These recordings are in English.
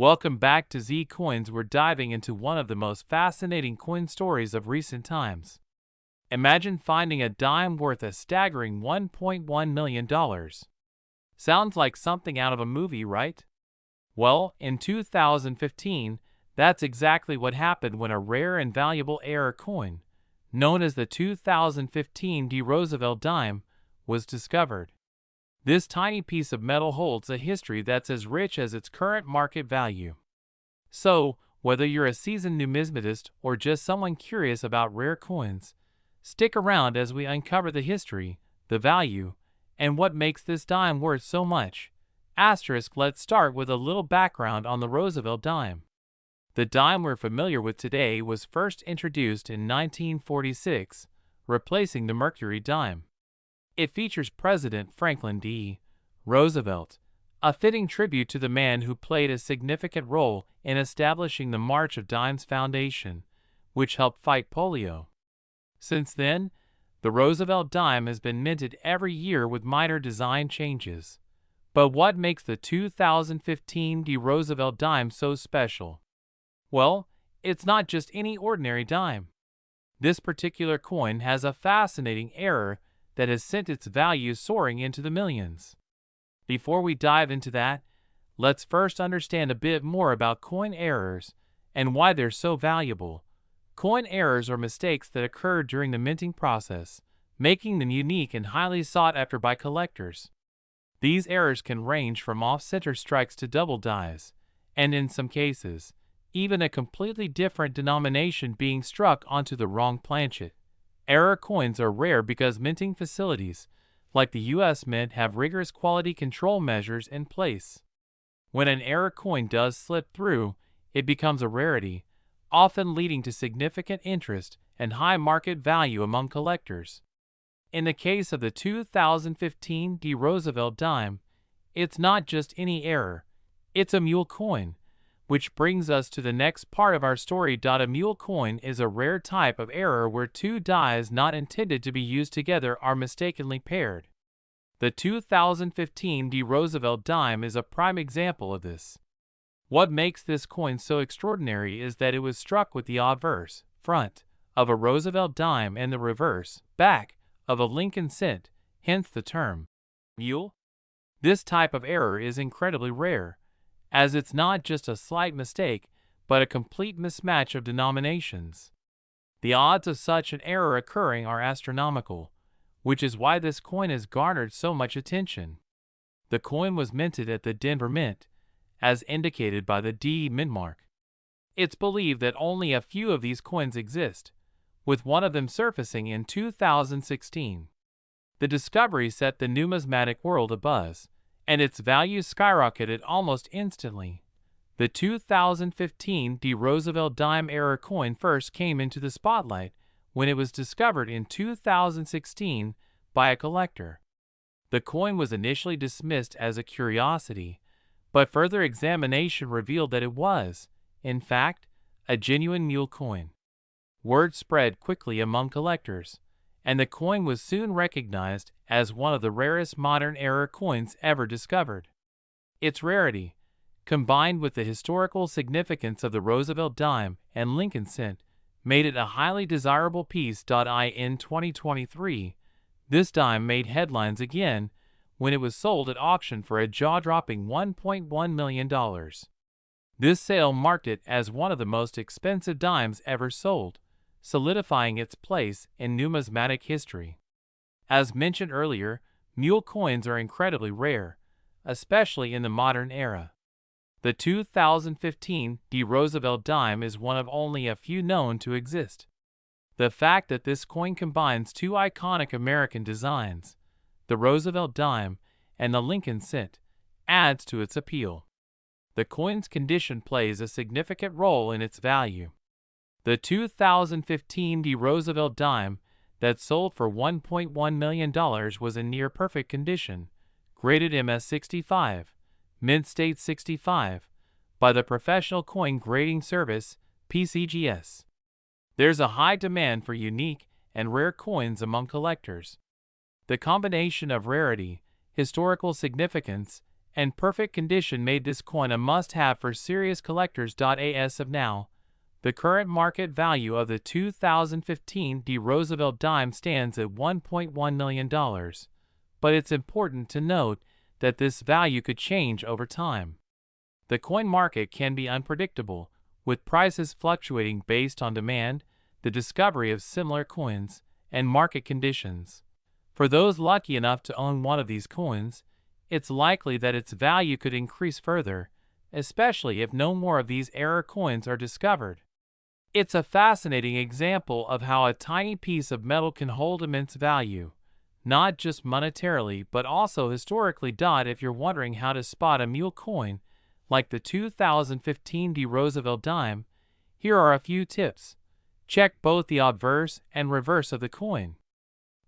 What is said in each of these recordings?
Welcome back to Z Coins. We're diving into one of the most fascinating coin stories of recent times. Imagine finding a dime worth a staggering $1.1 million. Sounds like something out of a movie, right? Well, in 2015, that's exactly what happened when a rare and valuable error coin, known as the 2015 D Roosevelt dime, was discovered. This tiny piece of metal holds a history that's as rich as its current market value. So, whether you're a seasoned numismatist or just someone curious about rare coins, stick around as we uncover the history, the value, and what makes this dime worth so much. Let's start with a little background on the Roosevelt dime. The dime we're familiar with today was first introduced in 1946, replacing the Mercury dime. It features President Franklin D. Roosevelt, a fitting tribute to the man who played a significant role in establishing the March of Dimes Foundation, which helped fight polio. Since then, the Roosevelt dime has been minted every year with minor design changes. But what makes the 2015 D Roosevelt dime so special? Well, it's not just any ordinary dime. This particular coin has a fascinating error that has sent its value soaring into the millions. Before we dive into that, let's first understand a bit more about coin errors and why they're so valuable. Coin errors are mistakes that occur during the minting process, making them unique and highly sought after by collectors. These errors can range from off-center strikes to double dies, and in some cases, even a completely different denomination being struck onto the wrong planchet. Error coins are rare because minting facilities, like the U.S. Mint, have rigorous quality control measures in place. When an error coin does slip through, it becomes a rarity, often leading to significant interest and high market value among collectors. In the case of the 2015 D Roosevelt dime, it's not just any error, it's a mule coin. Which brings us to the next part of our story. A mule coin is a rare type of error where two dies not intended to be used together are mistakenly paired. The 2015 D Roosevelt dime is a prime example of this. What makes this coin so extraordinary is that it was struck with the obverse, front, of a Roosevelt dime and the reverse, back, of a Lincoln cent, hence the term mule. This type of error is incredibly rare, as it's not just a slight mistake, but a complete mismatch of denominations. The odds of such an error occurring are astronomical, which is why this coin has garnered so much attention. The coin was minted at the Denver Mint, as indicated by the D mint mark. It's believed that only a few of these coins exist, with one of them surfacing in 2016. The discovery set the numismatic world abuzz, and its value skyrocketed almost instantly. The 2015 D Roosevelt dime error coin first came into the spotlight when it was discovered in 2016 by a collector. The coin was initially dismissed as a curiosity, but further examination revealed that it was, in fact, a genuine mule coin. Word spread quickly among collectors, and the coin was soon recognized as one of the rarest modern error coins ever discovered. Its rarity, combined with the historical significance of the Roosevelt dime and Lincoln cent, made it a highly desirable piece. In 2023, this dime made headlines again when it was sold at auction for a jaw-dropping $1.1 million. This sale marked it as one of the most expensive dimes ever sold, solidifying its place in numismatic history. As mentioned earlier, mule coins are incredibly rare, especially in the modern era. The 2015 D Roosevelt dime is one of only a few known to exist. The fact that this coin combines two iconic American designs, the Roosevelt dime and the Lincoln cent, adds to its appeal. The coin's condition plays a significant role in its value. The 2015 D Roosevelt dime that sold for $1.1 million was in near-perfect condition, graded MS 65, mint state 65, by the Professional Coin Grading Service, PCGS. There's a high demand for unique and rare coins among collectors. The combination of rarity, historical significance, and perfect condition made this coin a must-have for serious collectors. As of now, the current market value of the 2015 D Roosevelt dime stands at $1.1 million, but it's important to note that this value could change over time. The coin market can be unpredictable, with prices fluctuating based on demand, the discovery of similar coins, and market conditions. For those lucky enough to own one of these coins, it's likely that its value could increase further, especially if no more of these error coins are discovered. It's a fascinating example of how a tiny piece of metal can hold immense value, not just monetarily but also historically. If you're wondering how to spot a mule coin, like the 2015 D Roosevelt dime, here are a few tips. Check both the obverse and reverse of the coin.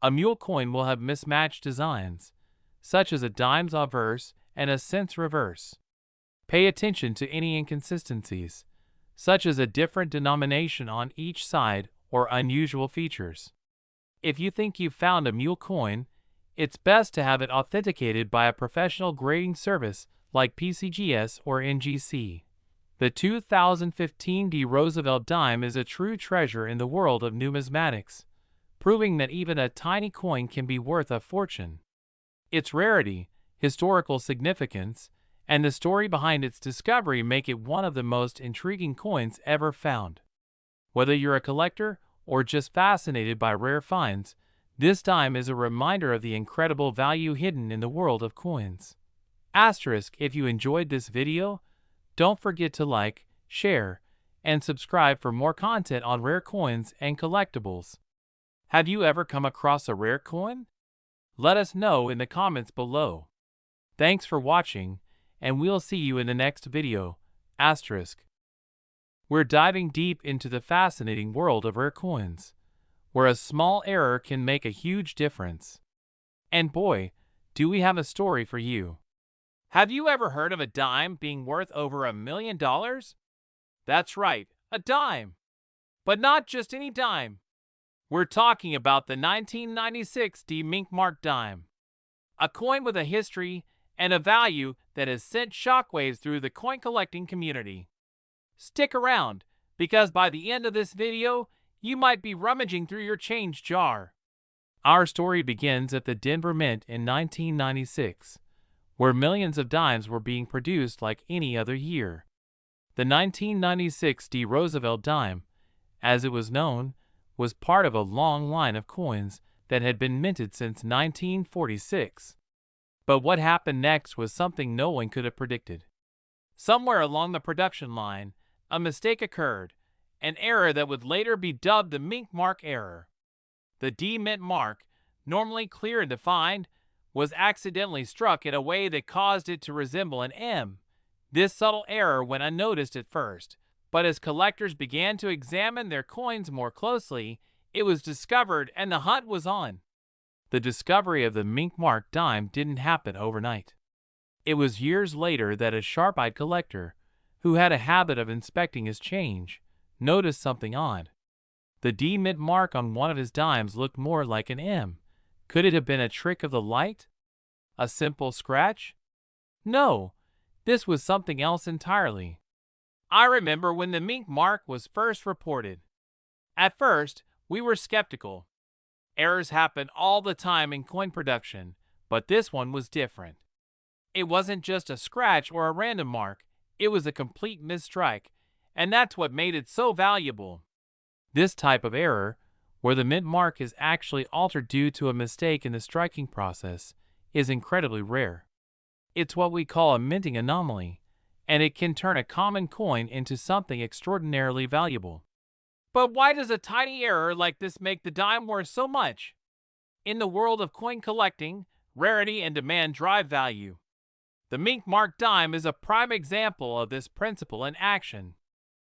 A mule coin will have mismatched designs, such as a dime's obverse and a cent's reverse. Pay attention to any inconsistencies, such as a different denomination on each side or unusual features. If you think you've found a mule coin, it's best to have it authenticated by a professional grading service like PCGS or NGC. The 2015 D Roosevelt dime is a true treasure in the world of numismatics, proving that even a tiny coin can be worth a fortune. Its rarity, historical significance, and the story behind its discovery make it one of the most intriguing coins ever found. Whether you're a collector or just fascinated by rare finds, this dime is a reminder of the incredible value hidden in the world of coins. If you enjoyed this video, don't forget to like, share, and subscribe for more content on rare coins and collectibles. Have you ever come across a rare coin? Let us know in the comments below. Thanks for watching, and we'll see you in the next video. We're diving deep into the fascinating world of rare coins, where a small error can make a huge difference. And boy, do we have a story for you. Have you ever heard of a dime being worth over $1 million? That's right, a dime. But not just any dime. We're talking about the 1996 D Mink Mark dime. A coin with a history and a value that has sent shockwaves through the coin collecting community. Stick around, because by the end of this video, you might be rummaging through your change jar. Our story begins at the Denver Mint in 1996, where millions of dimes were being produced like any other year. The 1996 D Roosevelt dime, as it was known, was part of a long line of coins that had been minted since 1946. But what happened next was something no one could have predicted. Somewhere along the production line, a mistake occurred, an error that would later be dubbed the Mink Mark error. The D Mint mark, normally clear and defined, was accidentally struck in a way that caused it to resemble an M. This subtle error went unnoticed at first, but as collectors began to examine their coins more closely, it was discovered and the hunt was on. The discovery of the Mink Mark dime didn't happen overnight. It was years later that a sharp-eyed collector, who had a habit of inspecting his change, noticed something odd. The D Mint mark on one of his dimes looked more like an M. Could it have been a trick of the light? A simple scratch? No, this was something else entirely. I remember when the Mink Mark was first reported. At first, we were skeptical. Errors happen all the time in coin production, but this one was different. It wasn't just a scratch or a random mark, it was a complete misstrike, and that's what made it so valuable. This type of error, where the mint mark is actually altered due to a mistake in the striking process, is incredibly rare. It's what we call a minting anomaly, and it can turn a common coin into something extraordinarily valuable. But why does a tiny error like this make the dime worth so much? In the world of coin collecting, rarity and demand drive value. The Mink Mark dime is a prime example of this principle in action.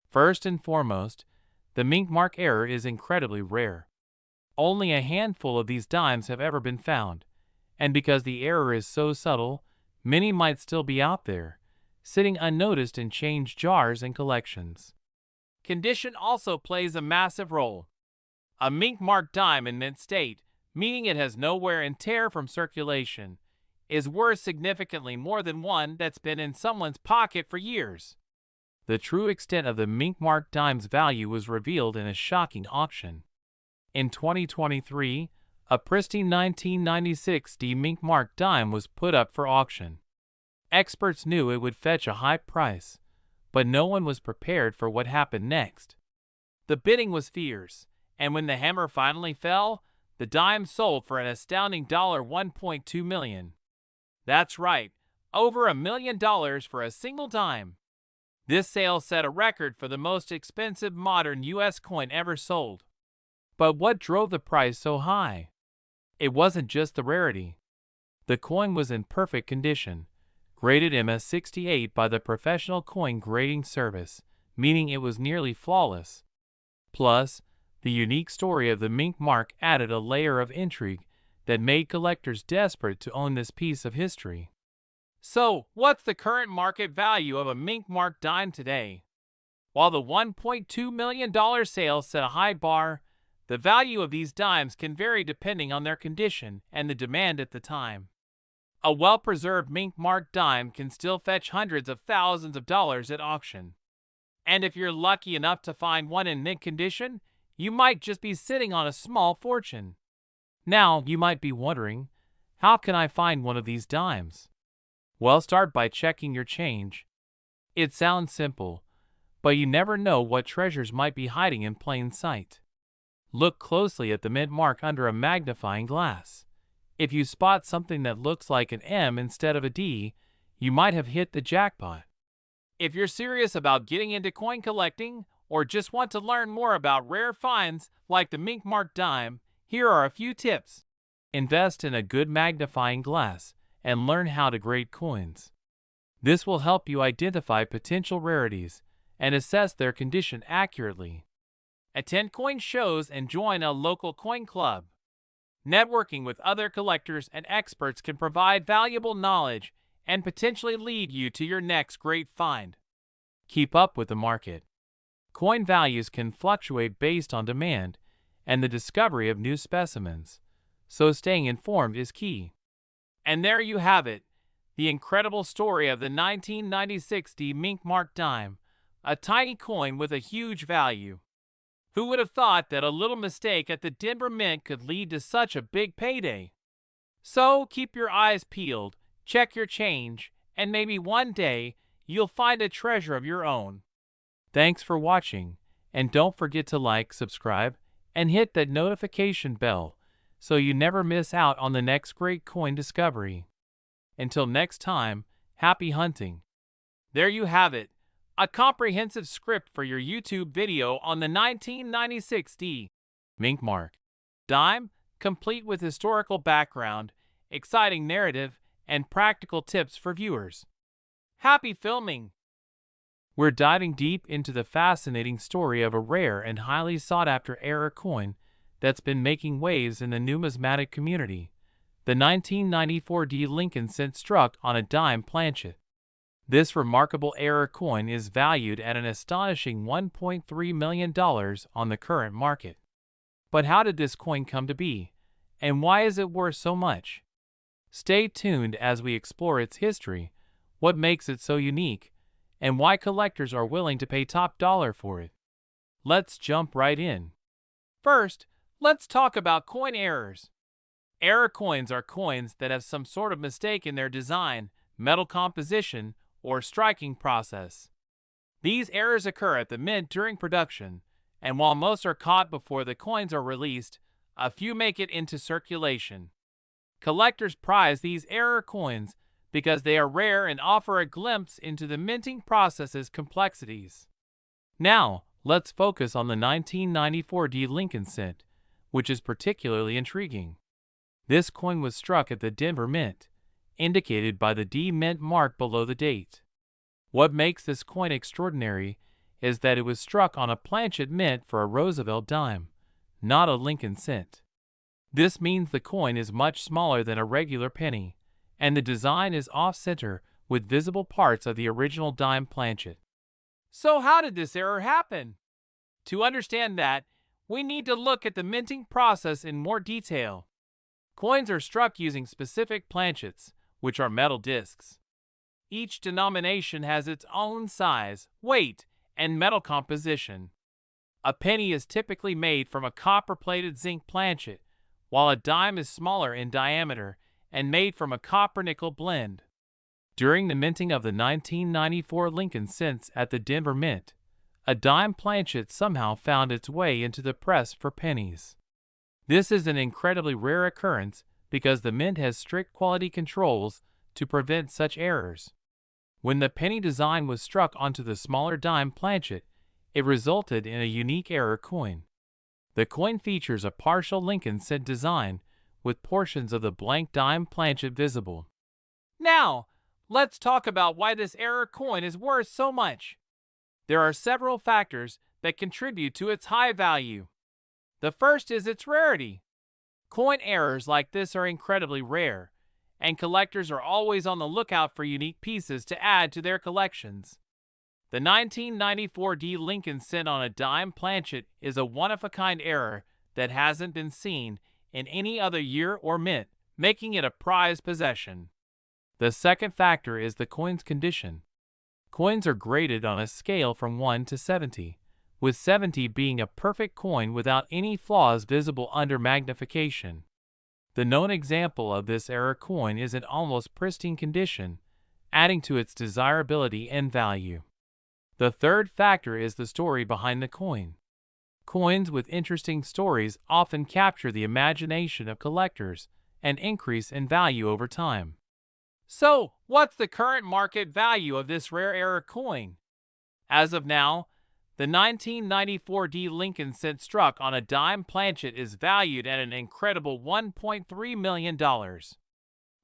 First and foremost, the Mink Mark error is incredibly rare. Only a handful of these dimes have ever been found, and because the error is so subtle, many might still be out there, sitting unnoticed in change jars and collections. Condition also plays a massive role. A Mink Mark dime in mint state, meaning it has no wear and tear from circulation, is worth significantly more than one that's been in someone's pocket for years. The true extent of the mink mark dime's value was revealed in a shocking auction. In 2023, a pristine 1996 D mink mark dime was put up for auction. Experts knew it would fetch a high price, but no one was prepared for what happened next. The bidding was fierce, and when the hammer finally fell, the dime sold for an astounding $1.2 million. That's right, over $1 million for a single dime. This sale set a record for the most expensive modern U.S. coin ever sold. But what drove the price so high? It wasn't just the rarity. The coin was in perfect condition, graded MS68 by the Professional Coin Grading Service, meaning it was nearly flawless. Plus, the unique story of the mink mark added a layer of intrigue that made collectors desperate to own this piece of history. So, what's the current market value of a mink mark dime today? While the $1.2 million sale set a high bar, the value of these dimes can vary depending on their condition and the demand at the time. A well-preserved mink mark dime can still fetch hundreds of thousands of dollars at auction. And if you're lucky enough to find one in mint condition, you might just be sitting on a small fortune. Now, you might be wondering, how can I find one of these dimes? Well, start by checking your change. It sounds simple, but you never know what treasures might be hiding in plain sight. Look closely at the mint mark under a magnifying glass. If you spot something that looks like an M instead of a D, you might have hit the jackpot. If you're serious about getting into coin collecting or just want to learn more about rare finds like the mink mark dime, here are a few tips. Invest in a good magnifying glass and learn how to grade coins. This will help you identify potential rarities and assess their condition accurately. Attend coin shows and join a local coin club. Networking with other collectors and experts can provide valuable knowledge and potentially lead you to your next great find. Keep up with the market. Coin values can fluctuate based on demand and the discovery of new specimens, so staying informed is key. And there you have it, the incredible story of the 1996 D mink mark dime, a tiny coin with a huge value. Who would have thought that a little mistake at the Denver Mint could lead to such a big payday? So keep your eyes peeled, check your change, and maybe one day you'll find a treasure of your own. Thanks for watching, and don't forget to like, subscribe, and hit that notification bell so you never miss out on the next great coin discovery. Until next time, happy hunting. There you have it, a comprehensive script for your YouTube video on the 1996 D mink mark dime, complete with historical background, exciting narrative, and practical tips for viewers. Happy filming! We're diving deep into the fascinating story of a rare and highly sought-after era coin that's been making waves in the numismatic community, the 1994 D Lincoln cent struck on a dime planchet. This remarkable era coin is valued at an astonishing $1.3 million on the current market. But how did this coin come to be, and why is it worth so much? Stay tuned as we explore its history, what makes it so unique, and why collectors are willing to pay top dollar for it. Let's jump right in. First, let's talk about coin errors. Error coins are coins that have some sort of mistake in their design, metal composition, or striking process. These errors occur at the mint during production, and while most are caught before the coins are released, a few make it into circulation. Collectors prize these error coins because they are rare and offer a glimpse into the minting process's complexities. Now, let's focus on the 1994 D Lincoln cent, which is particularly intriguing. This coin was struck at the Denver Mint, indicated by the D mint mark below the date. What makes this coin extraordinary is that it was struck on a planchet mint for a Roosevelt dime, not a Lincoln cent. This means the coin is much smaller than a regular penny, and the design is off-center with visible parts of the original dime planchet. So how did this error happen? To understand that, we need to look at the minting process in more detail. Coins are struck using specific planchets, which are metal discs. Each denomination has its own size, weight, and metal composition. A penny is typically made from a copper-plated zinc planchet, while a dime is smaller in diameter and made from a copper-nickel blend. During the minting of the 1994 Lincoln cents at the Denver Mint, a dime planchet somehow found its way into the press for pennies. This is an incredibly rare occurrence because the mint has strict quality controls to prevent such errors. When the penny design was struck onto the smaller dime planchet, it resulted in a unique error coin. The coin features a partial Lincoln cent design with portions of the blank dime planchet visible. Now, let's talk about why this error coin is worth so much. There are several factors that contribute to its high value. The first is its rarity. Coin errors like this are incredibly rare, and collectors are always on the lookout for unique pieces to add to their collections. The 1994 D Lincoln cent on a dime planchet is a one-of-a-kind error that hasn't been seen in any other year or mint, making it a prized possession. The second factor is the coin's condition. Coins are graded on a scale from 1 to 70, with 70 being a perfect coin without any flaws visible under magnification. The known example of this error coin is in almost pristine condition, adding to its desirability and value. The third factor is the story behind the coin. Coins with interesting stories often capture the imagination of collectors and increase in value over time. So, what's the current market value of this rare error coin? As of now, the 1994 D Lincoln cent struck on a dime planchet is valued at an incredible $1.3 million.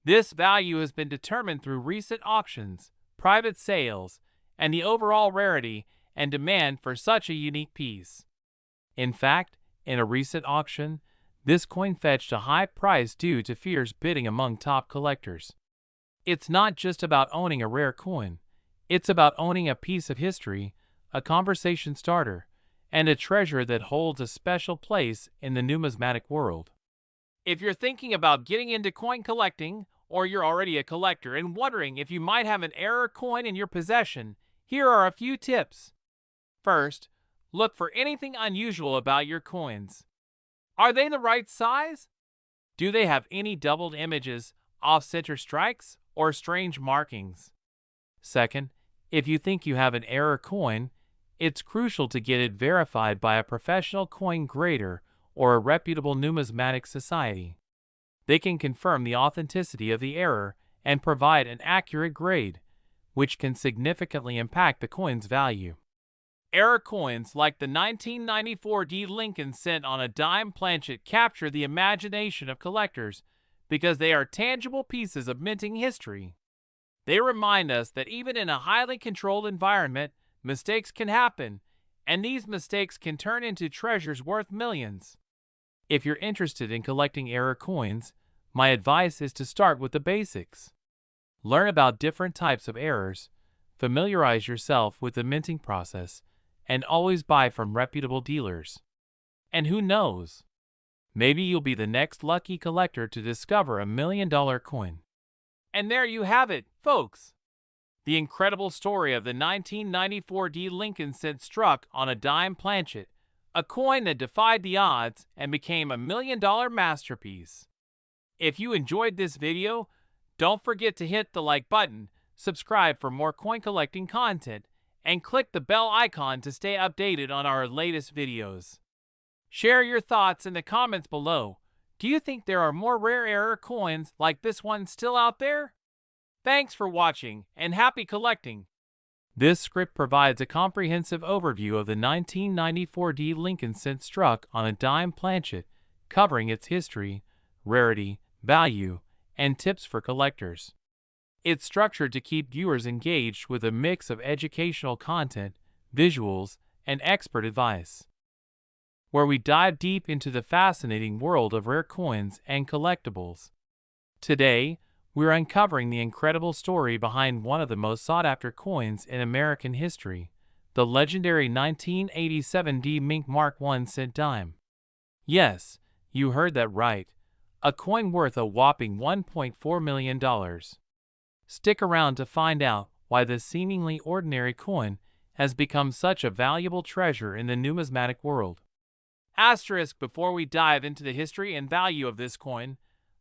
This value has been determined through recent auctions, private sales, and the overall rarity and demand for such a unique piece. In fact, in a recent auction, this coin fetched a high price due to fierce bidding among top collectors. It's not just about owning a rare coin, it's about owning a piece of history, a conversation starter, and a treasure that holds a special place in the numismatic world. If you're thinking about getting into coin collecting, or you're already a collector and wondering if you might have an error coin in your possession, here are a few tips. First, look for anything unusual about your coins. Are they the right size? Do they have any doubled images, off-center strikes, or strange markings? Second, if you think you have an error coin, it's crucial to get it verified by a professional coin grader or a reputable numismatic society. They can confirm the authenticity of the error and provide an accurate grade, which can significantly impact the coin's value. Error coins like the 1994 D Lincoln cent on a dime planchet capture the imagination of collectors because they are tangible pieces of minting history. They remind us that even in a highly controlled environment, mistakes can happen, and these mistakes can turn into treasures worth millions. If you're interested in collecting error coins, my advice is to start with the basics. Learn about different types of errors, familiarize yourself with the minting process, and always buy from reputable dealers. And who knows? Maybe you'll be the next lucky collector to discover $1 million coin. And there you have it, folks. The incredible story of the 1994 D Lincoln cent struck on a dime planchet, a coin that defied the odds and became $1 million masterpiece. If you enjoyed this video, don't forget to hit the like button, subscribe for more coin collecting content, and click the bell icon to stay updated on our latest videos. Share your thoughts in the comments below. Do you think there are more rare error coins like this one still out there? Thanks for watching, and happy collecting! This script provides a comprehensive overview of the 1994 D Lincoln cent struck on a dime planchet, covering its history, rarity, value, and tips for collectors. It's structured to keep viewers engaged with a mix of educational content, visuals, and expert advice, where we dive deep into the fascinating world of rare coins and collectibles. Today, we're uncovering the incredible story behind one of the most sought-after coins in American history, the legendary 1987 D Mink Mark I cent dime. Yes, you heard that right, a coin worth a whopping $1.4 million. Stick around to find out why this seemingly ordinary coin has become such a valuable treasure in the numismatic world. Asterisk, before we dive into the history and value of this coin,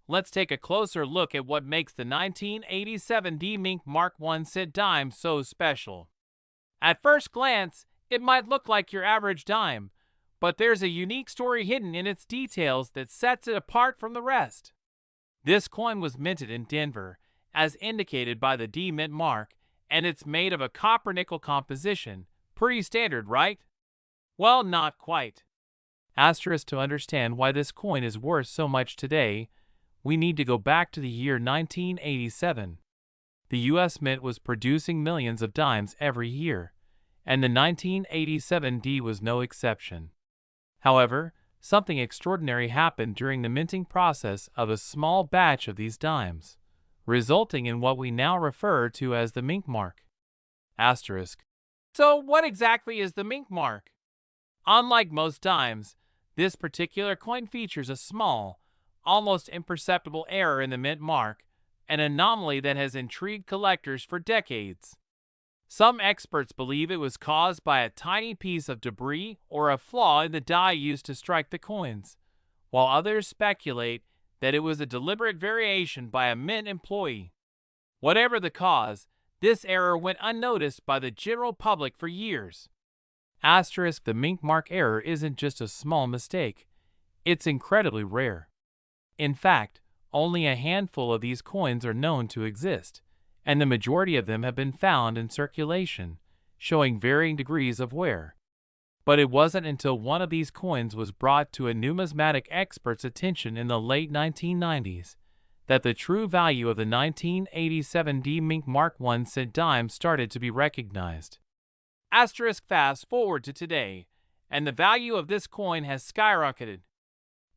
let's take a closer look at what makes the 1987 D Mink Mark I cent dime so special. At first glance, it might look like your average dime, but there's a unique story hidden in its details that sets it apart from the rest. This coin was minted in Denver, as indicated by the D Mint mark, and it's made of a copper-nickel composition. Pretty standard, right? Well, not quite. Asterisk, to understand why this coin is worth so much today, we need to go back to the year 1987. The U.S. Mint was producing millions of dimes every year, and the 1987 D was no exception. However, something extraordinary happened during the minting process of a small batch of these dimes, resulting in what we now refer to as the mink mark. Asterisk. So what exactly is the mink mark? Unlike most dimes, this particular coin features a small, almost imperceptible error in the mint mark, an anomaly that has intrigued collectors for decades. Some experts believe it was caused by a tiny piece of debris or a flaw in the die used to strike the coins, while others speculate that it was a deliberate variation by a mint employee. Whatever the cause, this error went unnoticed by the general public for years. Asterisk, the mink mark error isn't just a small mistake, it's incredibly rare. In fact, only a handful of these coins are known to exist, and the majority of them have been found in circulation, showing varying degrees of wear. But it wasn't until one of these coins was brought to a numismatic expert's attention in the late 1990s that the true value of the 1987 D Mink Mark I cent dime started to be recognized. Asterisk, fast forward to today, and the value of this coin has skyrocketed.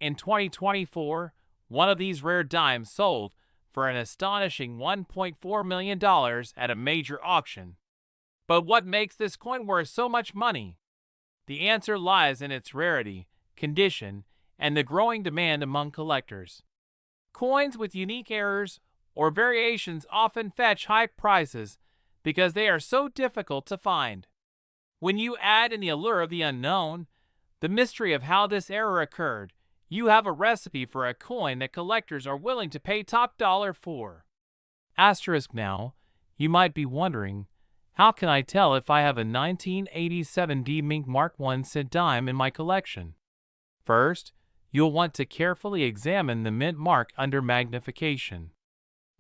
In 2024, one of these rare dimes sold for an astonishing $1.4 million at a major auction. But what makes this coin worth so much money? The answer lies in its rarity, condition, and the growing demand among collectors. Coins with unique errors or variations often fetch high prices because they are so difficult to find. When you add in the allure of the unknown, the mystery of how this error occurred, you have a recipe for a coin that collectors are willing to pay top dollar for. Asterisk, now, you might be wondering, how can I tell if I have a 1987 D Mink Mark I cent dime in my collection? First, you'll want to carefully examine the mint mark under magnification.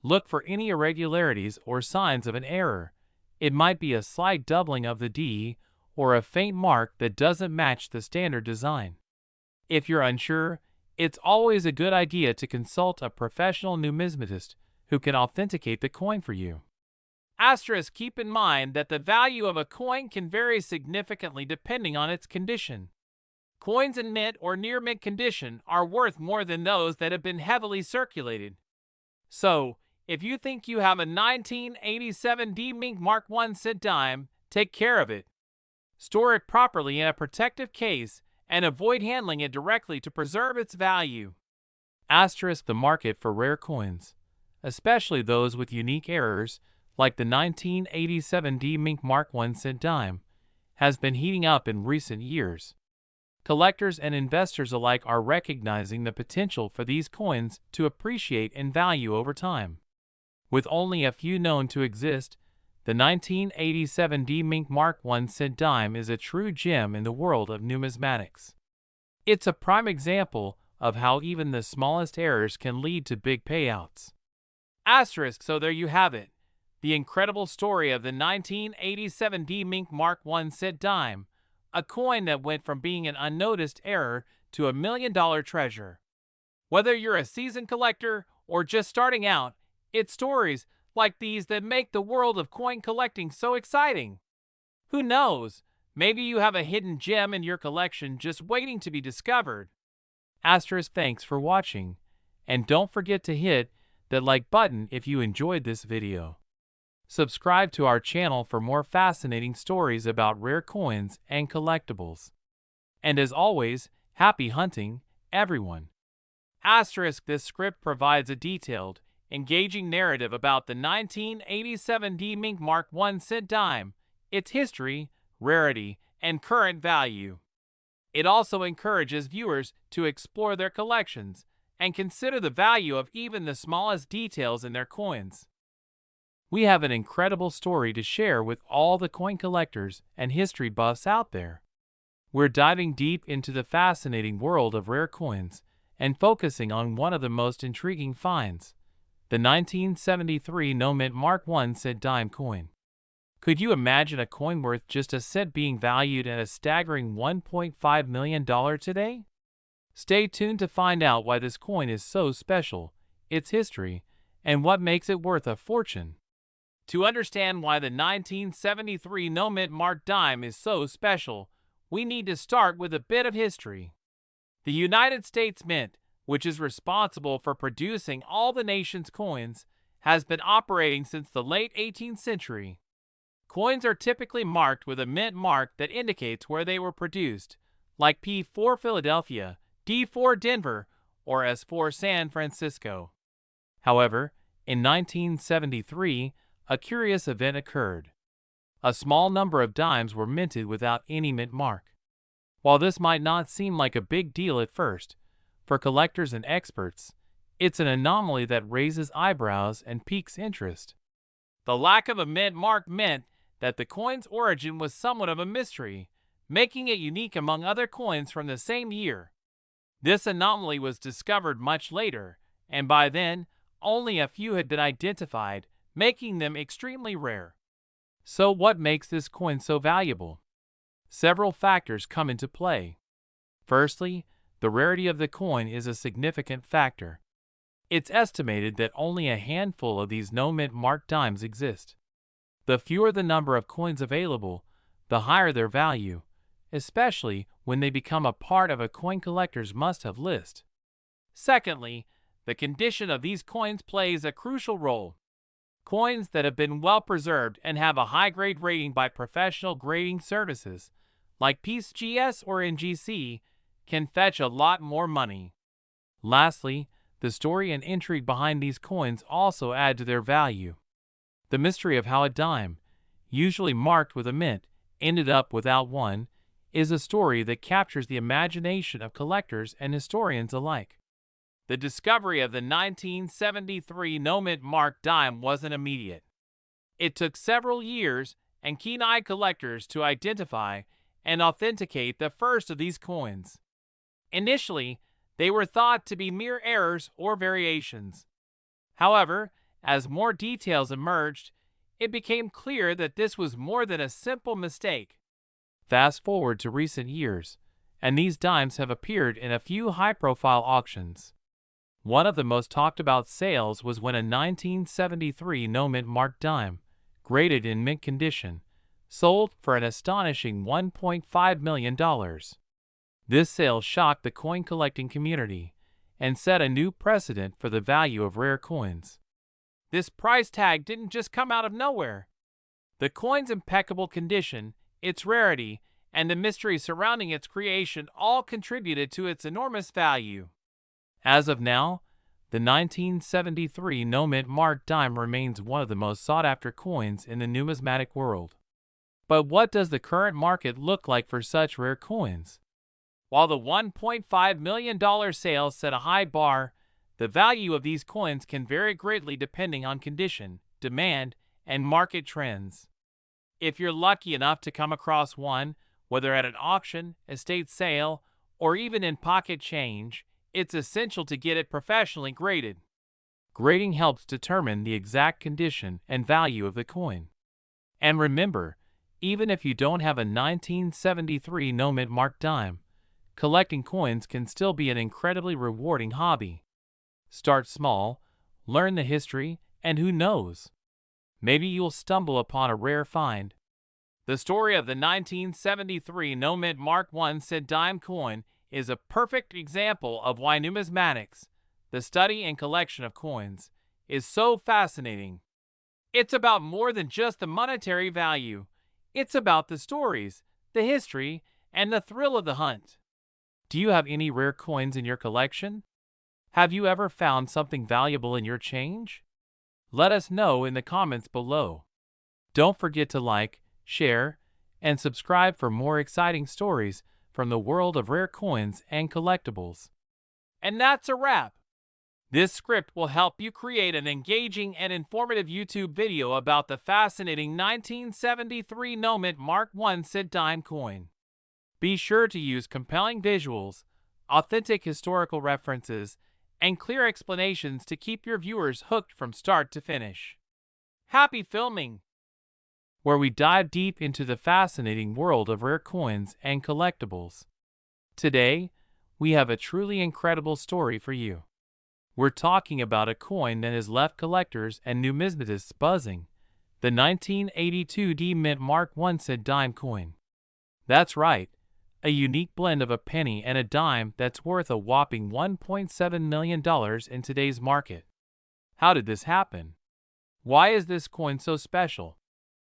Look for any irregularities or signs of an error. It might be a slight doubling of the D or a faint mark that doesn't match the standard design. If you're unsure, it's always a good idea to consult a professional numismatist who can authenticate the coin for you. Asterisk, keep in mind that the value of a coin can vary significantly depending on its condition. Coins in mint or near mint condition are worth more than those that have been heavily circulated. So, if you think you have a 1987 D Mink Mark I cent dime, take care of it. Store it properly in a protective case and avoid handling it directly to preserve its value. Asterisk, the market for rare coins, especially those with unique errors, like the 1987 D Mink Mark I cent dime, has been heating up in recent years. Collectors and investors alike are recognizing the potential for these coins to appreciate in value over time. With only a few known to exist, the 1987 D Mink Mark I cent dime is a true gem in the world of numismatics. It's a prime example of how even the smallest errors can lead to big payouts. Asterisk, so there you have it, the incredible story of the 1987 D Mink Mark I cent dime, a coin that went from being an unnoticed error to $1 million treasure. Whether you're a seasoned collector or just starting out, it's stories like these that make the world of coin collecting so exciting. Who knows, maybe you have a hidden gem in your collection just waiting to be discovered. Asterisk, thanks for watching, and don't forget to hit that like button if you enjoyed this video. Subscribe to our channel for more fascinating stories about rare coins and collectibles. And as always, happy hunting, everyone. Asterisk, this script provides a detailed, engaging narrative about the 1987 D Mink Mark 1 cent dime, its history, rarity, and current value. It also encourages viewers to explore their collections and consider the value of even the smallest details in their coins. We have an incredible story to share with all the coin collectors and history buffs out there. We're diving deep into the fascinating world of rare coins and focusing on one of the most intriguing finds, the 1973 no-mint Mark 1 cent dime coin. Could you imagine a coin worth just a cent being valued at a staggering $1.5 million today? Stay tuned to find out why this coin is so special, its history, and what makes it worth a fortune. To understand why the 1973 no-mint Mark dime is so special, we need to start with a bit of history. The United States Mint, which is responsible for producing all the nation's coins, has been operating since the late 18th century. Coins are typically marked with a mint mark that indicates where they were produced, like P for Philadelphia, D for Denver, or S for San Francisco. However, in 1973, a curious event occurred. A small number of dimes were minted without any mint mark. While this might not seem like a big deal at first, for collectors and experts, it's an anomaly that raises eyebrows and piques interest. The lack of a mint mark meant that the coin's origin was somewhat of a mystery, making it unique among other coins from the same year. This anomaly was discovered much later, and by then, only a few had been identified, making them extremely rare. So what makes this coin so valuable? Several factors come into play. Firstly, the rarity of the coin is a significant factor. It's estimated that only a handful of these no-mint mark dimes exist. The fewer the number of coins available, the higher their value, especially when they become a part of a coin collector's must-have list. Secondly, the condition of these coins plays a crucial role. Coins that have been well preserved and have a high-grade rating by professional grading services, like PCGS or NGC, can fetch a lot more money. Lastly, the story and intrigue behind these coins also add to their value. The mystery of how a dime, usually marked with a mint, ended up without one, is a story that captures the imagination of collectors and historians alike. The discovery of the 1973 no-mint mark dime wasn't immediate. It took several years and keen-eyed collectors to identify and authenticate the first of these coins. Initially, they were thought to be mere errors or variations. However, as more details emerged, it became clear that this was more than a simple mistake. Fast forward to recent years, and these dimes have appeared in a few high-profile auctions. One of the most talked about sales was when a 1973 no-mint mark dime, graded in mint condition, sold for an astonishing $1.5 million. This sale shocked the coin collecting community and set a new precedent for the value of rare coins. This price tag didn't just come out of nowhere. The coin's impeccable condition, its rarity, and the mystery surrounding its creation all contributed to its enormous value. As of now, the 1973 no-mint mark dime remains one of the most sought-after coins in the numismatic world. But what does the current market look like for such rare coins? While the $1.5 million sale set a high bar, the value of these coins can vary greatly depending on condition, demand, and market trends. If you're lucky enough to come across one, whether at an auction, estate sale, or even in pocket change, it's essential to get it professionally graded. Grading helps determine the exact condition and value of the coin. And remember, even if you don't have a 1973 no-mint mark dime, collecting coins can still be an incredibly rewarding hobby. Start small, learn the history, and who knows? Maybe you'll stumble upon a rare find. The story of the 1973 no-mint mark 1 cent dime coin is a perfect example of why numismatics, the study and collection of coins, is so fascinating. It's about more than just the monetary value. It's about the stories, the history, and the thrill of the hunt. Do you have any rare coins in your collection? Have you ever found something valuable in your change? Let us know in the comments below. Don't forget to like, share, and subscribe for more exciting stories from the world of rare coins and collectibles. And that's a wrap. This script will help you create an engaging and informative YouTube video about the fascinating 1973 no-mint Mark I cent dime coin. Be sure to use compelling visuals, authentic historical references, and clear explanations to keep your viewers hooked from start to finish. Happy filming! Where we dive deep into the fascinating world of rare coins and collectibles. Today, we have a truly incredible story for you. We're talking about a coin that has left collectors and numismatists buzzing, the 1982 D Mint Mark I cent dime coin. That's right, a unique blend of a penny and a dime that's worth a whopping $1.7 million in today's market. How did this happen? Why is this coin so special?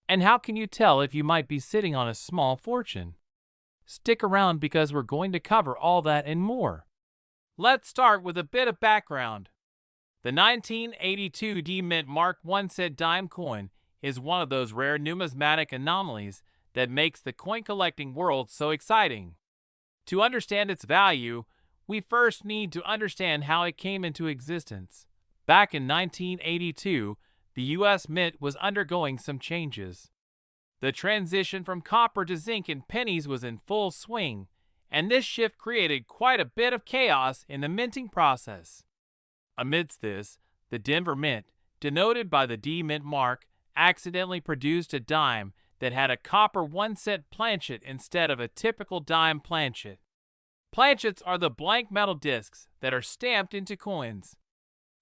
And how can you tell if you might be sitting on a small fortune? Stick around because we're going to cover all that and more. Let's start with a bit of background. The 1982 D Mint Mark I cent dime coin is one of those rare numismatic anomalies that makes the coin collecting world so exciting. To understand its value, we first need to understand how it came into existence. Back in 1982, the U.S. Mint was undergoing some changes. The transition from copper to zinc in pennies was in full swing, and this shift created quite a bit of chaos in the minting process. Amidst this, the Denver Mint, denoted by the D Mint mark, accidentally produced a dime that had a copper 1-cent planchet instead of a typical dime planchet. Planchets are the blank metal discs that are stamped into coins.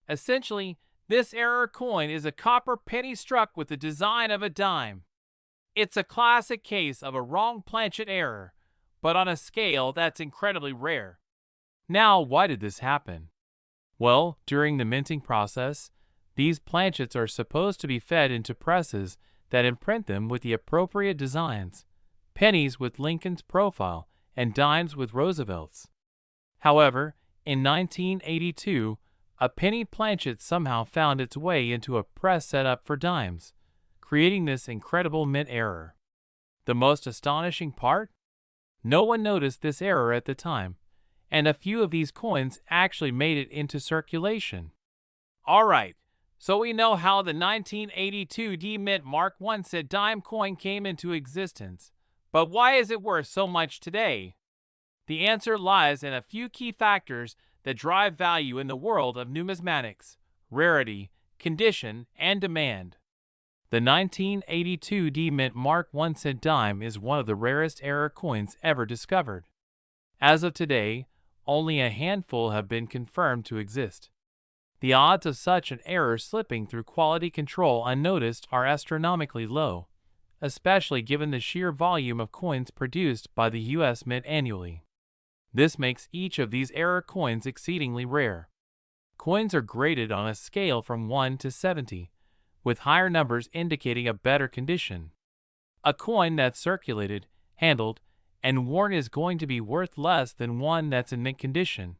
Essentially, this error coin is a copper penny struck with the design of a dime. It's a classic case of a wrong planchet error, but on a scale that's incredibly rare. Now, why did this happen? Well, during the minting process, these planchets are supposed to be fed into presses that imprint them with the appropriate designs, pennies with Lincoln's profile and dimes with Roosevelt's. However, in 1982, a penny planchet somehow found its way into a press set up for dimes, creating this incredible mint error. The most astonishing part? No one noticed this error at the time, and a few of these coins actually made it into circulation. Alright, so we know how the 1982 D Mint Mark I cent dime coin came into existence, but why is it worth so much today? The answer lies in a few key factors that drive value in the world of numismatics: rarity, condition, and demand. The 1982 D Mint Mark I cent dime is one of the rarest error coins ever discovered. As of today, only a handful have been confirmed to exist. The odds of such an error slipping through quality control unnoticed are astronomically low, especially given the sheer volume of coins produced by the U.S. Mint annually. This makes each of these error coins exceedingly rare. Coins are graded on a scale from 1 to 70, with higher numbers indicating a better condition. A coin that's circulated, handled, and worn is going to be worth less than one that's in mint condition.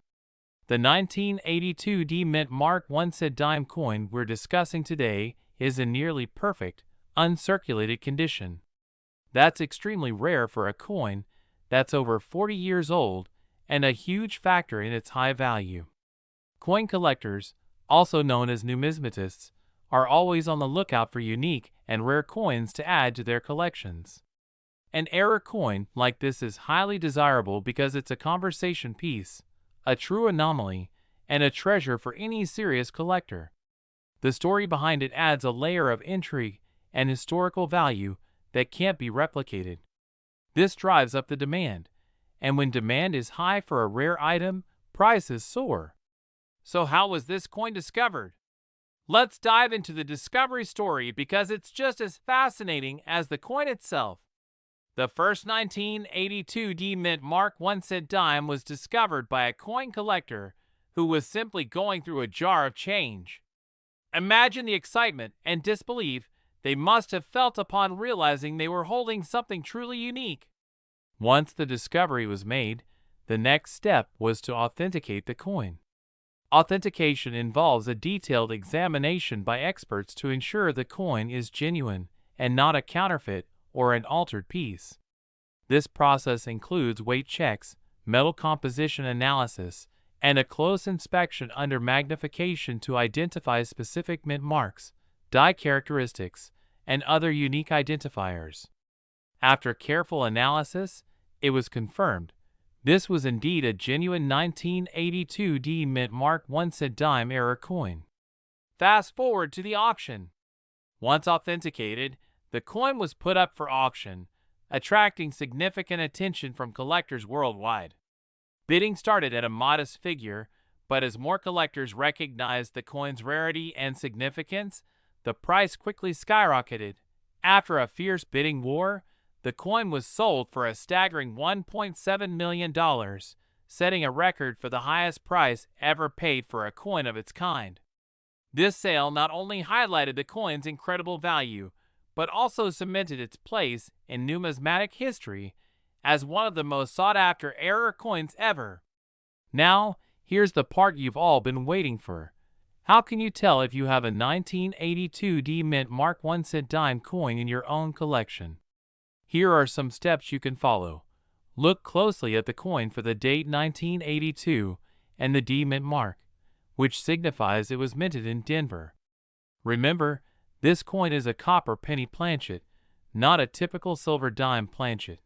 The 1982 D Mint Mark I cent dime coin we're discussing today is in nearly perfect, uncirculated condition. That's extremely rare for a coin that's over 40 years old and a huge factor in its high value. Coin collectors, also known as numismatists, are always on the lookout for unique and rare coins to add to their collections. An error coin like this is highly desirable because it's a conversation piece, a true anomaly, and a treasure for any serious collector. The story behind it adds a layer of intrigue and historical value that can't be replicated. This drives up the demand, and when demand is high for a rare item, prices soar. So how was this coin discovered? Let's dive into the discovery story because it's just as fascinating as the coin itself. The first 1982 D Mint Mark I cent dime was discovered by a coin collector who was simply going through a jar of change. Imagine the excitement and disbelief they must have felt upon realizing they were holding something truly unique. Once the discovery was made, the next step was to authenticate the coin. Authentication involves a detailed examination by experts to ensure the coin is genuine and not a counterfeit or an altered piece. This process includes weight checks, metal composition analysis, and a close inspection under magnification to identify specific mint marks, die characteristics, and other unique identifiers. After careful analysis, it was confirmed this was indeed a genuine 1982 D Mint Mark 1 cent dime era coin. Fast forward to the auction. Once authenticated, the coin was put up for auction, attracting significant attention from collectors worldwide. Bidding started at a modest figure, but as more collectors recognized the coin's rarity and significance, the price quickly skyrocketed. After a fierce bidding war, the coin was sold for a staggering $1.7 million, setting a record for the highest price ever paid for a coin of its kind. This sale not only highlighted the coin's incredible value, but also cemented its place in numismatic history as one of the most sought-after era coins ever. Now, here's the part you've all been waiting for. How can you tell if you have a 1982 D Mint Mark 1 cent dime coin in your own collection? Here are some steps you can follow. Look closely at the coin for the date 1982 and the D Mint mark, which signifies it was minted in Denver. Remember, this coin is a copper penny planchet, not a typical silver dime planchet.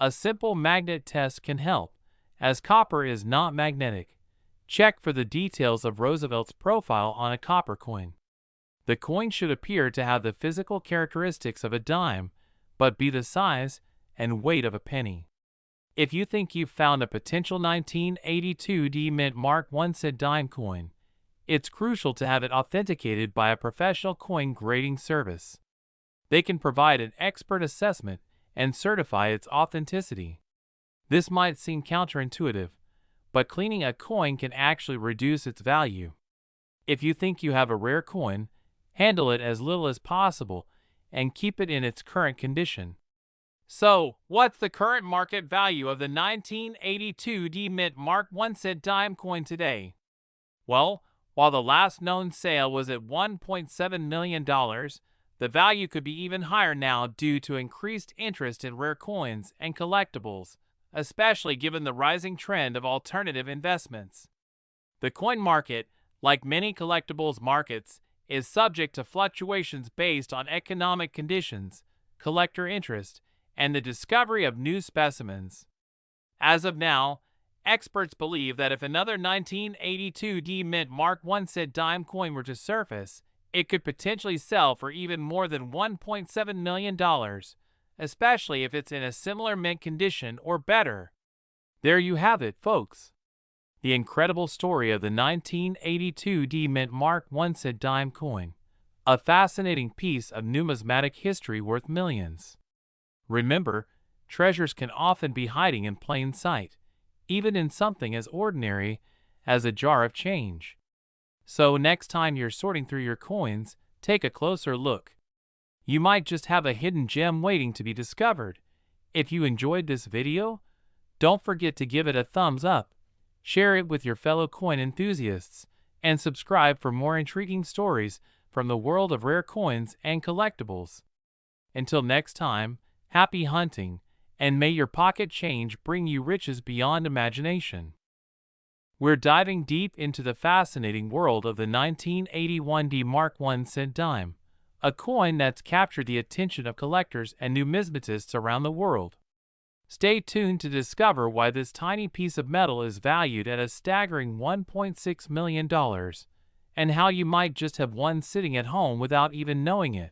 A simple magnet test can help, as copper is not magnetic. Check for the details of Roosevelt's profile on a copper coin. The coin should appear to have the physical characteristics of a dime, but be the size and weight of a penny. If you think you've found a potential 1982 D Mint Mark 1 cent dime coin, it's crucial to have it authenticated by a professional coin grading service. They can provide an expert assessment and certify its authenticity. This might seem counterintuitive, but cleaning a coin can actually reduce its value. If you think you have a rare coin, handle it as little as possible and keep it in its current condition. So, what's the current market value of the 1982 D Mint Mark 1 cent dime coin today? Well, while the last known sale was at $1.7 million, the value could be even higher now due to increased interest in rare coins and collectibles, especially given the rising trend of alternative investments. The coin market, like many collectibles markets, is subject to fluctuations based on economic conditions, collector interest, and the discovery of new specimens. As of now, experts believe that if another 1982 D Mint Mark 1 cent dime coin were to surface, it could potentially sell for even more than $1.7 million, especially if it's in a similar mint condition or better. There you have it, folks. The incredible story of the 1982 D Mint Mark 1 cent dime coin, a fascinating piece of numismatic history worth millions. Remember, treasures can often be hiding in plain sight, even in something as ordinary as a jar of change. So next time you're sorting through your coins, take a closer look. You might just have a hidden gem waiting to be discovered. If you enjoyed this video, don't forget to give it a thumbs up, share it with your fellow coin enthusiasts, and subscribe for more intriguing stories from the world of rare coins and collectibles. Until next time, happy hunting, and may your pocket change bring you riches beyond imagination. We're diving deep into the fascinating world of the 1981 D Mark 1 cent dime, a coin that's captured the attention of collectors and numismatists around the world. Stay tuned to discover why this tiny piece of metal is valued at a staggering $1.6 million, and how you might just have one sitting at home without even knowing it.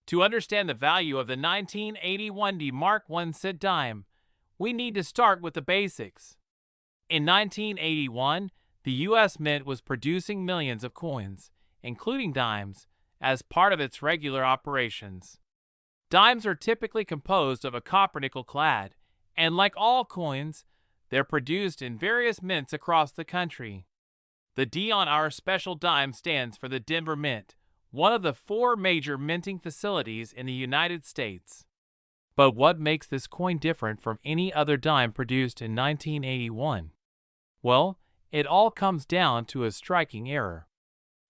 To understand the value of the 1981 D Mark 1 cent dime, we need to start with the basics. In 1981, the U.S. Mint was producing millions of coins, including dimes, as part of its regular operations. Dimes are typically composed of a copper-nickel clad, and like all coins, they're produced in various mints across the country. The D on our special dime stands for the Denver Mint, one of the 4 major minting facilities in the United States. But what makes this coin different from any other dime produced in 1981? Well, It all comes down to a striking error.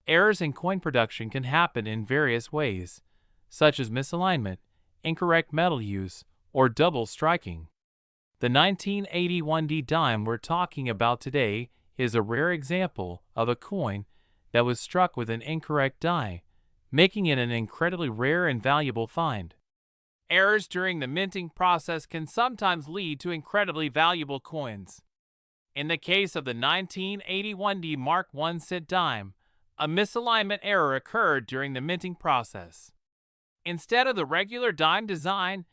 Errors in coin production can happen in various ways, such as misalignment, incorrect metal use, or double striking. The 1981 D dime we're talking about today is a rare example of a coin that was struck with an incorrect die, making it an incredibly rare and valuable find. Errors during the minting process can sometimes lead to incredibly valuable coins. In the case of the 1981 D Mark I cent dime, a misalignment error occurred during the minting process. Instead of the regular dime design,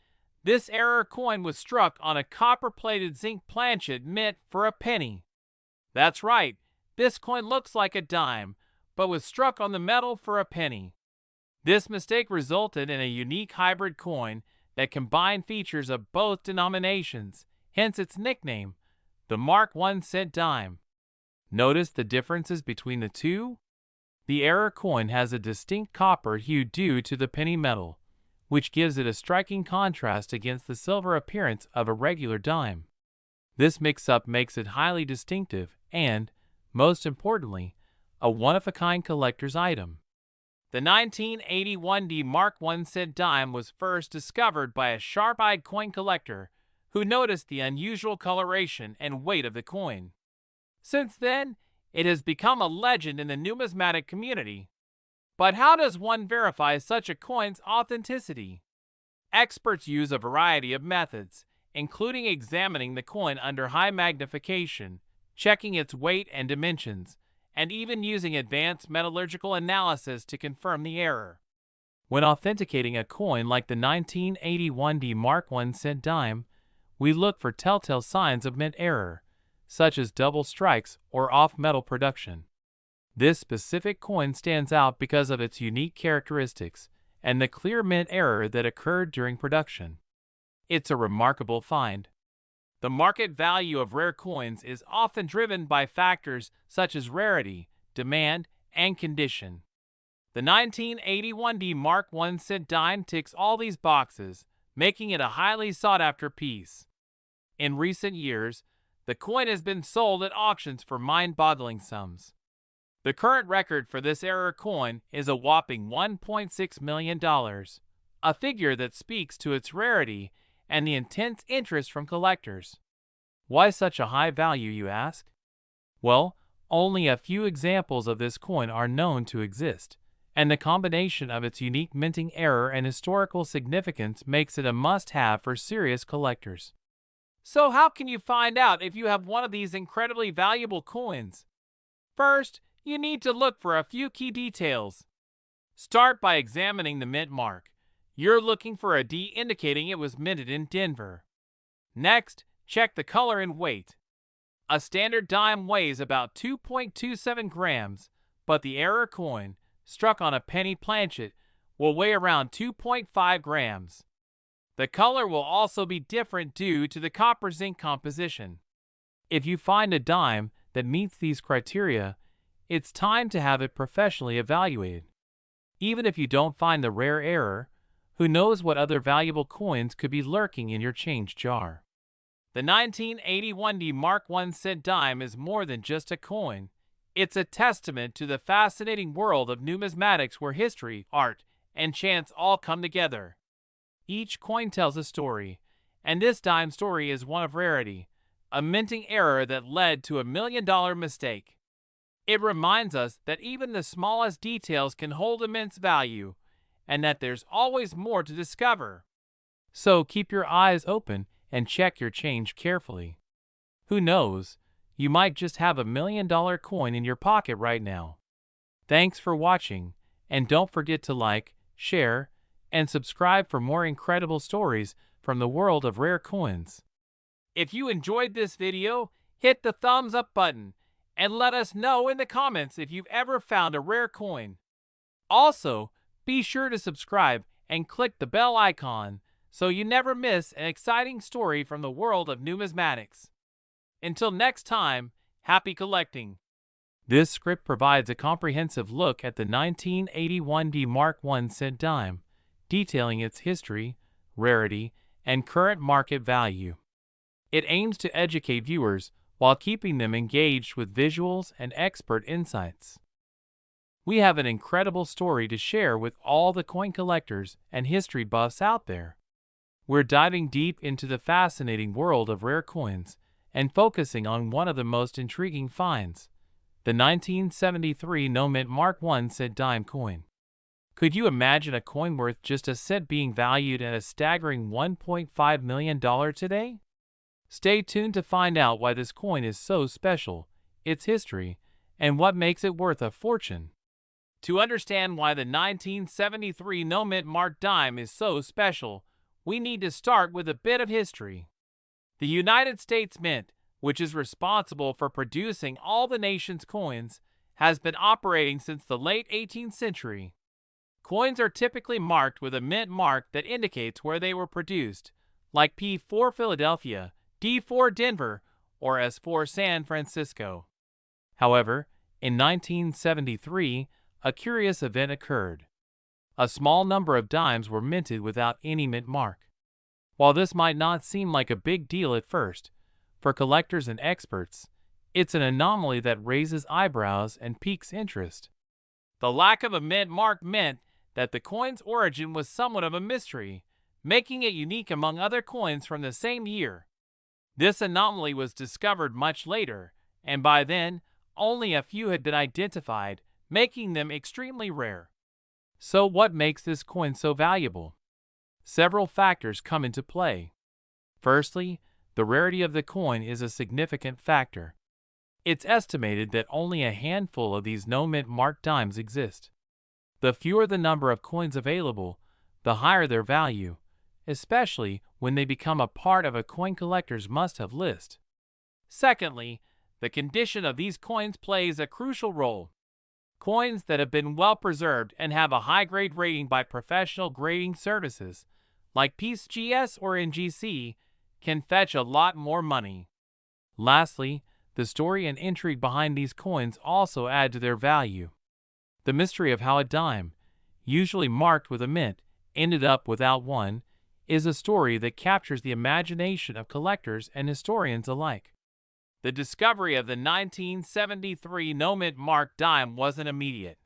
this error coin was struck on a copper-plated zinc planchet meant for a penny. That's right, this coin looks like a dime, but was struck on the metal for a penny. This mistake resulted in a unique hybrid coin that combined features of both denominations, hence its nickname, the Mark I cent dime. Notice the differences between the two? The error coin has a distinct copper hue due to the penny metal, which gives it a striking contrast against the silver appearance of a regular dime. This mix-up makes it highly distinctive and, most importantly, a one-of-a-kind collector's item. The 1981 D Mark I cent dime was first discovered by a sharp-eyed coin collector who noticed the unusual coloration and weight of the coin. Since then, it has become a legend in the numismatic community. But how does one verify such a coin's authenticity? Experts use a variety of methods, including examining the coin under high magnification, checking its weight and dimensions, and even using advanced metallurgical analysis to confirm the error. When authenticating a coin like the 1981 D Mark I cent dime, we look for telltale signs of mint error, such as double strikes or off-metal production. This specific coin stands out because of its unique characteristics and the clear mint error that occurred during production. It's a remarkable find. The market value of rare coins is often driven by factors such as rarity, demand, and condition. The 1981 D Mark I cent dime ticks all these boxes, making it a highly sought-after piece. In recent years, the coin has been sold at auctions for mind-boggling sums. The current record for this error coin is a whopping $1.6 million, a figure that speaks to its rarity and the intense interest from collectors. Why such a high value, you ask? Well, only a few examples of this coin are known to exist, and the combination of its unique minting error and historical significance makes it a must-have for serious collectors. So how can you find out if you have one of these incredibly valuable coins? First, you need to look for a few key details. Start by examining the mint mark. You're looking for a D indicating it was minted in Denver. Next, check the color and weight. A standard dime weighs about 2.27 grams, but the error coin, struck on a penny planchet, will weigh around 2.5 grams. The color will also be different due to the copper zinc composition. If you find a dime that meets these criteria, it's time to have it professionally evaluated. Even if you don't find the rare error, who knows what other valuable coins could be lurking in your change jar. The 1981 D Mark I cent dime is more than just a coin. It's a testament to the fascinating world of numismatics where history, art, and chance all come together. Each coin tells a story, and this dime story is one of rarity, a minting error that led to $1 million mistake. It reminds us that even the smallest details can hold immense value, and that there's always more to discover. So keep your eyes open and check your change carefully. Who knows, you might just have $1 million coin in your pocket right now. Thanks for watching, and don't forget to like, share, and subscribe for more incredible stories from the world of rare coins. If you enjoyed this video, hit the thumbs up button and let us know in the comments if you've ever found a rare coin. Also, be sure to subscribe and click the bell icon so you never miss an exciting story from the world of numismatics. Until next time, happy collecting! This script provides a comprehensive look at the 1981 D Mark I cent dime, detailing its history, rarity, and current market value. It aims to educate viewers while keeping them engaged with visuals and expert insights. We have an incredible story to share with all the coin collectors and history buffs out there. We're diving deep into the fascinating world of rare coins and focusing on one of the most intriguing finds, the 1973 no mint Mark 1 cent dime coin. Could you imagine a coin worth just a cent being valued at a staggering $1.5 million today? Stay tuned to find out why this coin is so special, its history, and what makes it worth a fortune. To understand why the 1973 no mint Mark dime is so special, we need to start with a bit of history. The United States Mint, which is responsible for producing all the nation's coins, has been operating since the late 18th century. Coins are typically marked with a mint mark that indicates where they were produced, like P for Philadelphia, D for Denver, or S for San Francisco. However, in 1973, a curious event occurred. A small number of dimes were minted without any mint mark. While this might not seem like a big deal at first, for collectors and experts, it's an anomaly that raises eyebrows and piques interest. The lack of a mint mark meant that the coin's origin was somewhat of a mystery, making it unique among other coins from the same year. This anomaly was discovered much later, and by then, only a few had been identified, making them extremely rare. So what makes this coin so valuable? Several factors come into play. Firstly, the rarity of the coin is a significant factor. It's estimated that only a handful of these no mint mark dimes exist. The fewer the number of coins available, the higher their value, especially when they become a part of a coin collector's must-have list. Secondly, the condition of these coins plays a crucial role. Coins that have been well preserved and have a high grade rating by professional grading services, like PCGS or NGC, can fetch a lot more money. Lastly, the story and intrigue behind these coins also add to their value. The mystery of how a dime, usually marked with a mint, ended up without one, is a story that captures the imagination of collectors and historians alike. The discovery of the 1973 no mint mark dime wasn't immediate.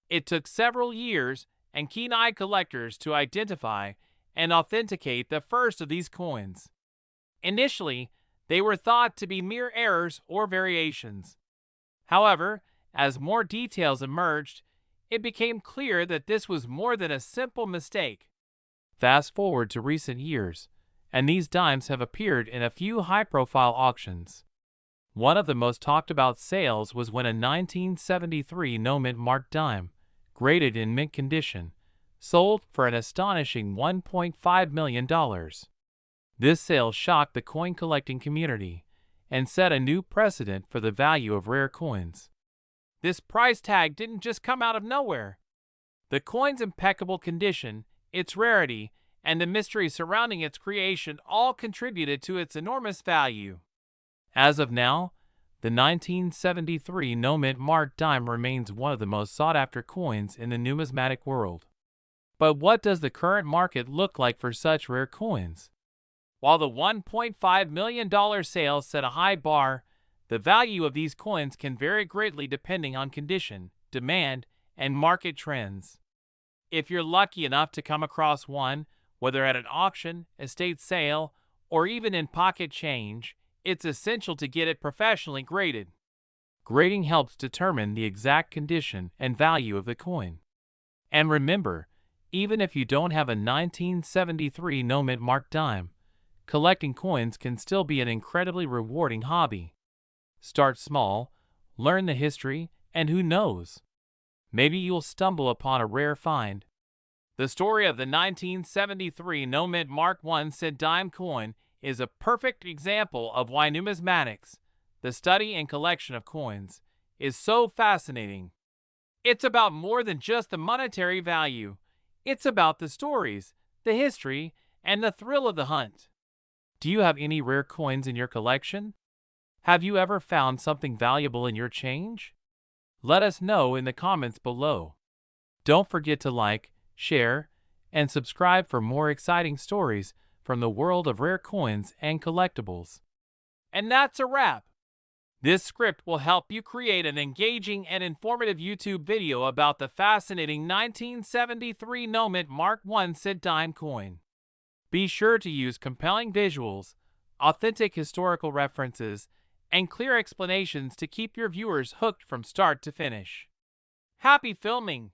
It took several years and keen-eyed collectors to identify and authenticate the first of these coins. Initially, they were thought to be mere errors or variations. However, as more details emerged, it became clear that this was more than a simple mistake. Fast forward to recent years, and these dimes have appeared in a few high-profile auctions. One of the most talked about sales was when a 1973 no mint mark dime, graded in mint condition, sold for an astonishing $1.5 million. This sale shocked the coin collecting community and set a new precedent for the value of rare coins. This price tag didn't just come out of nowhere. The coin's impeccable condition, its rarity, and the mystery surrounding its creation all contributed to its enormous value. As of now, the 1973 no mint mark dime remains one of the most sought-after coins in the numismatic world. But what does the current market look like for such rare coins? While the $1.5 million sale set a high bar, the value of these coins can vary greatly depending on condition, demand, and market trends. If you're lucky enough to come across one, whether at an auction, estate sale, or even in pocket change, it's essential to get it professionally graded. Grading helps determine the exact condition and value of the coin. And remember, even if you don't have a 1973 no mint mark dime, collecting coins can still be an incredibly rewarding hobby. Start small, learn the history, and who knows? Maybe you'll stumble upon a rare find. The story of the 1973 no mint Mark 1 cent dime coin is a perfect example of why numismatics, the study and collection of coins, is so fascinating. It's about more than just the monetary value. It's about the stories, the history, and the thrill of the hunt. Do you have any rare coins in your collection? Have you ever found something valuable in your change? Let us know in the comments below. Don't forget to like, share, and subscribe for more exciting stories from the world of rare coins and collectibles. And that's a wrap. This script will help you create an engaging and informative YouTube video about the fascinating 1973 No Mint Mark I cent dime coin. Be sure to use compelling visuals, authentic historical references, and clear explanations to keep your viewers hooked from start to finish. Happy filming!